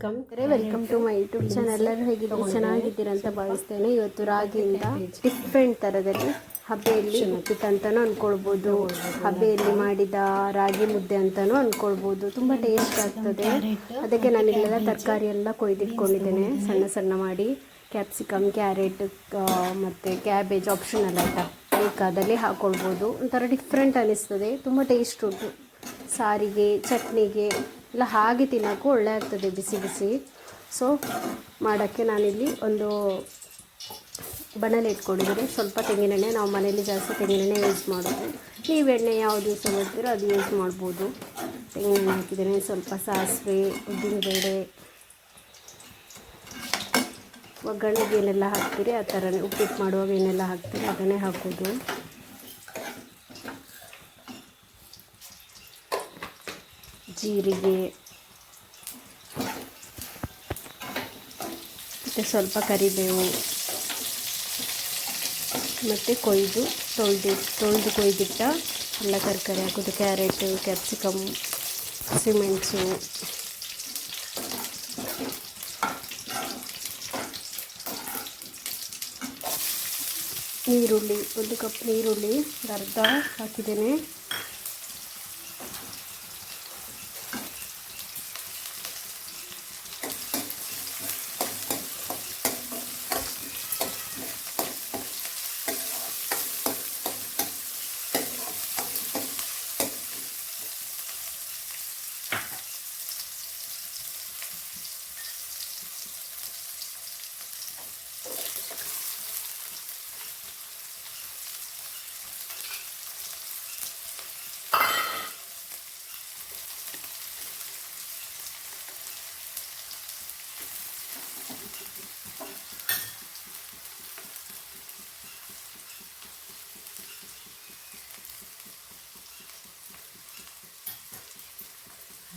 Welcome to my YouTube channel. ಎಲ್ಲರೂ ಹೇಗಿದ್ದೀರಿ? ಚೆನ್ನಾಗಿದ್ದೀರಾ ಅಂತ ಭಾವಿಸ್ತೇನೆ. ಇವತ್ತು ರಾಗಿಯಿಂದ ಡಿಫ್ರೆಂಟ್ ಥರದಲ್ಲಿ ಹಬ್ಬೆಯಲ್ಲಿ ಉಪ್ಪಿಟ್ಟು ಅಂತಲೂ ಅಂದ್ಕೊಳ್ಬೋದು, ಹಬ್ಬೆಯಲ್ಲಿ ಮಾಡಿದ ರಾಗಿ ಮುದ್ದೆ ಅಂತಲೂ ಅಂದ್ಕೊಳ್ಬೋದು. ತುಂಬ ಟೇಸ್ಟ್ ಆಗ್ತದೆ. ಅದಕ್ಕೆ ನಾನಿಲ್ಲೆಲ್ಲ ತರಕಾರಿ ಎಲ್ಲ ಕೊಯ್ದಿಟ್ಕೊಂಡಿದ್ದೇನೆ ಸಣ್ಣ ಸಣ್ಣ ಮಾಡಿ. ಕ್ಯಾಪ್ಸಿಕಮ್, ಕ್ಯಾರೆಟ್ ಮತ್ತು ಕ್ಯಾಬೇಜ್ ಆಪ್ಷನಲ್ ಆಯಿತಾ, ಬೇಕಾದಲ್ಲಿ ಹಾಕ್ಕೊಳ್ಬೋದು. ಒಂಥರ ಡಿಫ್ರೆಂಟ್ ಅನ್ನಿಸ್ತದೆ, ತುಂಬ ಟೇಸ್ಟ್ ಉಂಟು. ಸಾರಿಗೆ, ಚಟ್ನಿಗೆ ಎಲ್ಲ ಹಾಗೆ ತಿನ್ನೋಕ್ಕೂ ಒಳ್ಳೆ ಆಗ್ತದೆ ಬಿಸಿ ಬಿಸಿ. ಸೊ ಮಾಡೋಕ್ಕೆ ನಾನಿಲ್ಲಿ ಒಂದು ಬಣಲೆ ಇಟ್ಕೊಂಡಿದ್ದೀನಿ. ಸ್ವಲ್ಪ ತೆಂಗಿನೆಣ್ಣೆ, ನಾವು ಮನೇಲಿ ಜಾಸ್ತಿ ತೆಂಗಿನೆಣ್ಣೆ ಯೂಸ್ ಮಾಡೋದು. ನೀವು ಎಣ್ಣೆ ಯಾವುದು ಯೂಸ್ ಮಾಡ್ತೀರೋ ಅದು ಯೂಸ್ ಮಾಡ್ಬೋದು. ತೆಂಗಿನೆಣ್ಣೆ ಹಾಕಿದ್ದೀನಿ. ಸ್ವಲ್ಪ ಸಾಸಿವೆ, ಉದ್ದಿನಬೇಳೆ, ಒಗ್ಗರಣೆಗೆ ಏನೆಲ್ಲ ಹಾಕ್ತೀರಿ ಆ ಥರನೇ, ಉಪ್ಪಿಟ್ಟು ಮಾಡುವಾಗ ಏನೆಲ್ಲ ಹಾಕ್ತೀರಿ ಅದನ್ನೇ ಹಾಕೋದು. ಜೀರಿಗೆ ಮತ್ತು ಸ್ವಲ್ಪ ಕರಿಬೇವು ಮತ್ತು ತೊಳೆದು ಕೊಯ್ದಿಟ್ಟ ಎಲ್ಲ ತರಕಾರಿ ಹಾಕೋದು. ಕ್ಯಾರೆಟು, ಕ್ಯಾಪ್ಸಿಕಮ್, ಹಸಿಮೆಣಸು, ನೀರುಳ್ಳಿ, 1 ಕಪ್ ನೀರುಳ್ಳಿ ಅರ್ಧ ಹಾಕಿದ್ದೇನೆ.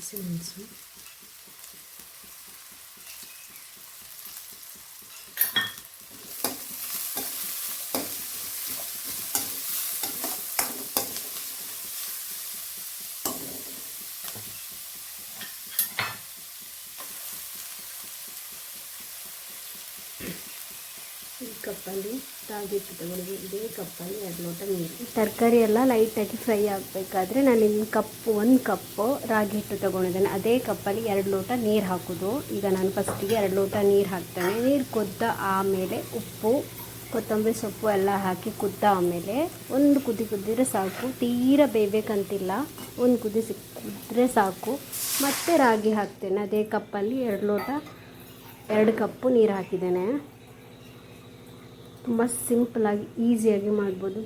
ಹಸಿಮೆಣಸು, ಈ ಕಪ್ಪಲ್ಲಿ ರಾಗಿ ಹಿಟ್ಟು ತಗೊಳ್ಳಿ. ಇದೇ ಕಪ್ಪಲ್ಲಿ 2 ಲೋಟ ನೀರು. ತರಕಾರಿ ಎಲ್ಲ ಲೈಟಾಗಿ ಫ್ರೈ ಆಗಬೇಕಾದ್ರೆ ನಾನು ಇಲ್ಲಿ 1 ಕಪ್ಪು ರಾಗಿ ಹಿಟ್ಟು ತೊಗೊಂಡಿದ್ದೇನೆ. ಅದೇ ಕಪ್ಪಲ್ಲಿ 2 ಲೋಟ ನೀರು ಹಾಕೋದು. ಈಗ ನಾನು ಫಸ್ಟಿಗೆ 2 ಲೋಟ ನೀರು ಹಾಕ್ತೇನೆ. ನೀರು ಕುದ್ದ ಆಮೇಲೆ ಉಪ್ಪು, ಕೊತ್ತಂಬರಿ ಸೊಪ್ಪು ಎಲ್ಲ ಹಾಕಿ ಕುದ್ದ ಆಮೇಲೆ ಒಂದು ಕುದ್ದಿದ್ರೆ ಸಾಕು. ತೀರ ಬೇಯಬೇಕಂತಿಲ್ಲ, ಒಂದು ಕುದಿದ್ರೆ ಸಾಕು. ಮತ್ತು ರಾಗಿ ಹಾಕ್ತೇನೆ. ಅದೇ ಕಪ್ಪಲ್ಲಿ 2 ಕಪ್ಪು ನೀರು ಹಾಕಿದ್ದೇನೆ. ತುಂಬ ಸಿಂಪಲಾಗಿ ಈಸಿಯಾಗಿ ಮಾಡ್ಬೋದು.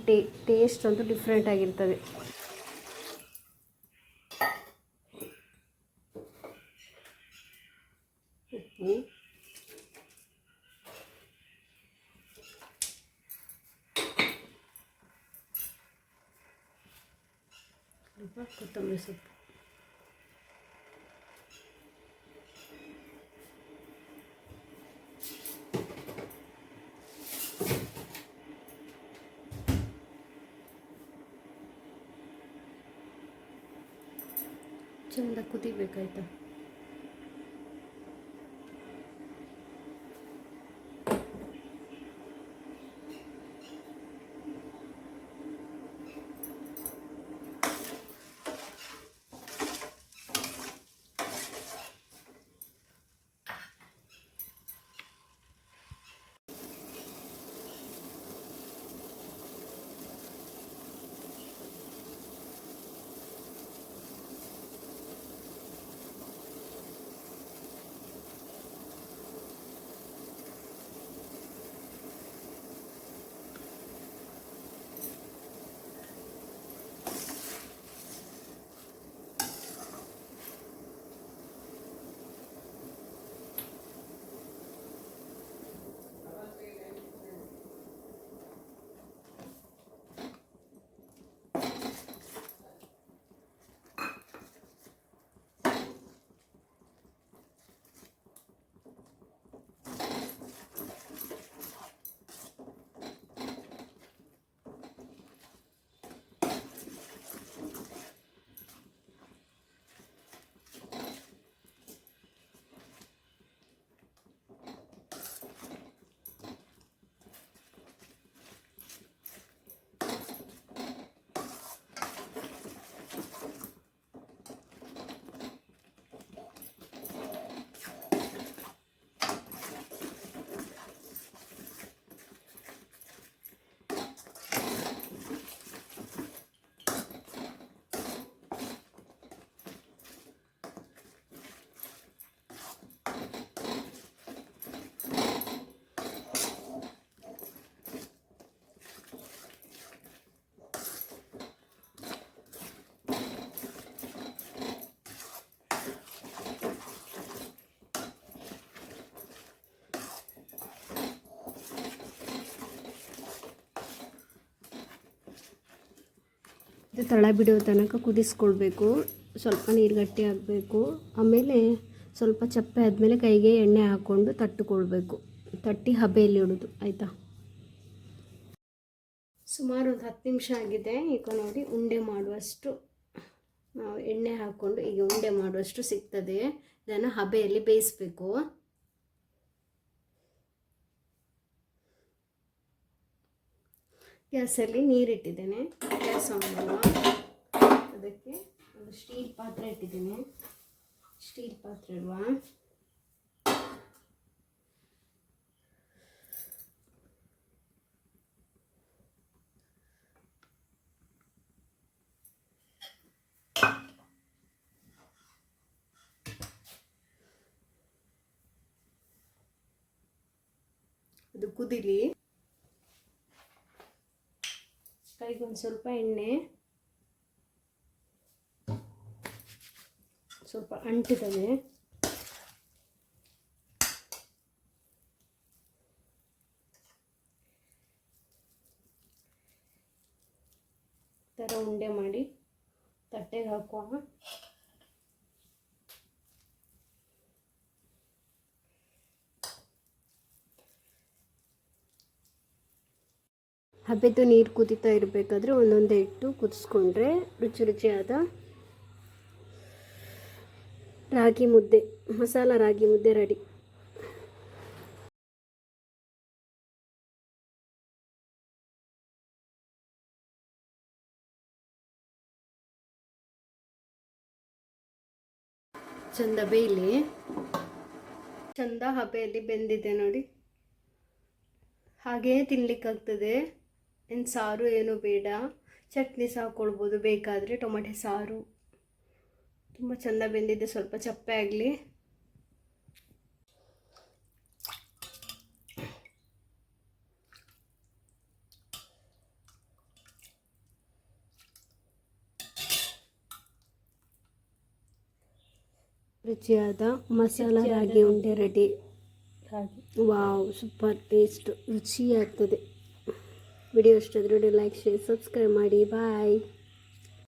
ಟೇಸ್ಟ್ ಅಂತೂ ಡಿಫ್ರೆಂಟ್ ಆಗಿರ್ತದೆ. ಉಪ್ಪು, ಸ್ವಲ್ಪ ಕೊತ್ತಂಬರಿ ಸೊಪ್ಪು, ಚೆಂದ ಕುದಿಬೇಕಾಯ್ತಾ. ಇದು ತಳ ಬಿಡೋ ತನಕ ಕುದಿಸ್ಕೊಳ್ಬೇಕು. ಸ್ವಲ್ಪ ನೀರು ಗಟ್ಟಿ ಆಗಬೇಕು. ಆಮೇಲೆ ಸ್ವಲ್ಪ ಚಪ್ಪೆ ಆದಮೇಲೆ ಕೈಗೆ ಎಣ್ಣೆ ಹಾಕ್ಕೊಂಡು ತಟ್ಟಿಕೊಳ್ಬೇಕು. ತಟ್ಟಿ ಹಬೆಯಲ್ಲಿ ಇಡೋದು, ಆಯಿತಾ. ಸುಮಾರು ಒಂದು 10 ನಿಮಿಷ ಆಗಿದೆ. ಈಗ ನೋಡಿ ಉಂಡೆ ಮಾಡುವಷ್ಟು ನಾವು ಎಣ್ಣೆ ಹಾಕ್ಕೊಂಡು ಈಗ ಉಂಡೆ ಮಾಡುವಷ್ಟು ಸಿಗ್ತದೆ. ಇದನ್ನು ಹಬೆಯಲ್ಲಿ ಬೇಯಿಸಬೇಕು. ಗ್ಯಾಸಲ್ಲಿ ನೀರಿಟ್ಟಿದ್ದೇನೆ. ಗ್ಯಾಸ್ ಆನ್ ಮಾಡುವ. ಅದಕ್ಕೆ ಒಂದು ಸ್ಟೀಲ್ ಪಾತ್ರೆ ಇಟ್ಟಿದ್ದೇನೆ. ಸ್ಟೀಲ್ ಪಾತ್ರೆ ಇಡುವ. ಅದು ಕುದಿಲಿ. ಕೈಗೊಂದು ಸ್ವಲ್ಪ ಎಣ್ಣೆ, ಸ್ವಲ್ಪ ಅಂಟುತ್ತದೆ. ಥರ ಉಂಡೆ ಮಾಡಿ ತಟ್ಟೆಗೆ ಹಾಕುವ. ಹಬೆದು ನೀರು ಕುದೀತಾ ಇರಬೇಕಾದ್ರೆ ಒಂದೊಂದೇ ಇಟ್ಟು ಕುದಿಸ್ಕೊಂಡ್ರೆ ರುಚಿಯಾದ ರಾಗಿ ಮುದ್ದೆ, ಮಸಾಲ ರಾಗಿ ಮುದ್ದೆ ರೆಡಿ. ಚಂದ ಬೇಯಲಿ. ಚಂದ ಹಬೆಯಲ್ಲಿ ಬೆಂದಿದೆ ನೋಡಿ. ಹಾಗೇ ತಿನ್ನಲಿಕ್ಕಾಗ್ತದೆ. ಏನು ಸಾರು ಏನೂ ಬೇಡ, ಚಟ್ನಿ ಸಹ ಹಾಕ್ಕೊಳ್ಬೋದು ಬೇಕಾದರೆ. ಟೊಮೆಟೊ ಸಾರು ತುಂಬ ಚೆಂದ ಬೆಂದಿದೆ. ಸ್ವಲ್ಪ ಚಪ್ಪೆ ಆಗಲಿ. ರುಚಿಯಾದ ಮಸಾಲ ರಾಗಿ ಉಂಡೆ ರೆಡಿ. ವಾವ್, ಸೂಪರ್ ಟೇಸ್ಟ್, ರುಚಿಯಾಗ್ತದೆ. ವಿಡಿಯೋ ಇಷ್ಟ ಆದರೆ ಲೈಕ್, ಶೇರ್, ಸಬ್ಸ್ಕ್ರೈಬ್ ಮಾಡಿ. ಬಾಯ್.